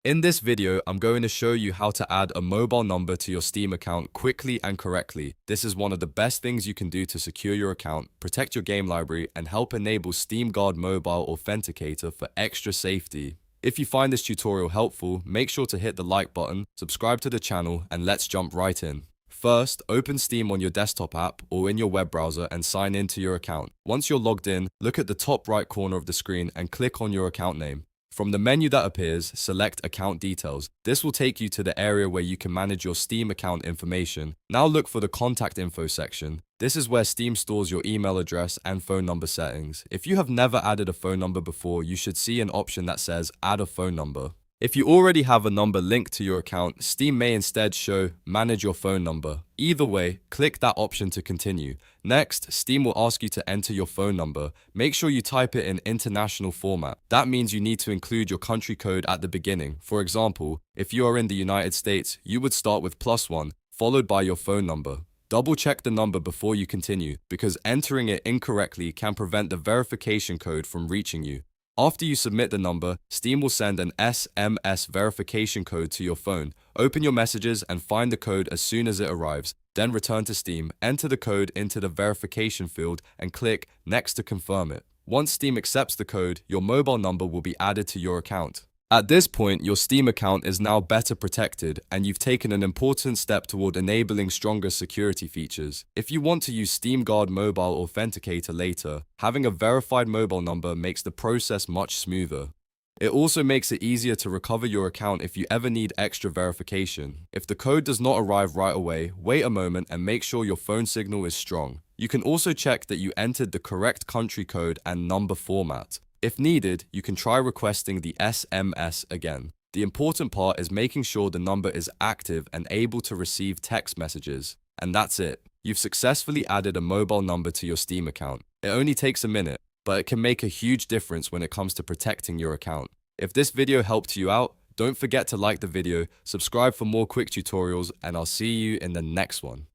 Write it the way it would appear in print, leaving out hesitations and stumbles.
In this video, I'm going to show you how to add a mobile number to your Steam account quickly and correctly. This is one of the best things you can do to secure your account, protect your game library, and help enable Steam Guard Mobile Authenticator for extra safety. If you find this tutorial helpful, make sure to hit the like button, subscribe to the channel, and let's jump right in. First, open Steam on your desktop app or in your web browser and sign in to your account. Once you're logged in, look at the top right corner of the screen and click on your account name. From the menu that appears, select Account Details. This will take you to the area where you can manage your Steam account information. Now look for the Contact Info section. This is where Steam stores your email address and phone number settings. If you have never added a phone number before, you should see an option that says Add a phone number. If you already have a number linked to your account, Steam may instead show Manage your phone number. Either way, click that option to continue. Next, Steam will ask you to enter your phone number. Make sure you type it in international format. That means you need to include your country code at the beginning. For example, if you are in the United States, you would start with +1, followed by your phone number. Double check the number before you continue, because entering it incorrectly can prevent the verification code from reaching you. After you submit the number, Steam will send an SMS verification code to your phone. Open your messages and find the code as soon as it arrives. Then return to Steam, enter the code into the verification field, and click Next to confirm it. Once Steam accepts the code, your mobile number will be added to your account. At this point, your Steam account is now better protected, and you've taken an important step toward enabling stronger security features. If you want to use Steam Guard Mobile Authenticator later, having a verified mobile number makes the process much smoother. It also makes it easier to recover your account if you ever need extra verification. If the code does not arrive right away, wait a moment and make sure your phone signal is strong. You can also check that you entered the correct country code and number format. If needed, you can try requesting the SMS again. The important part is making sure the number is active and able to receive text messages. And that's it. You've successfully added a mobile number to your Steam account. It only takes a minute, but it can make a huge difference when it comes to protecting your account. If this video helped you out, don't forget to like the video, subscribe for more quick tutorials, and I'll see you in the next one.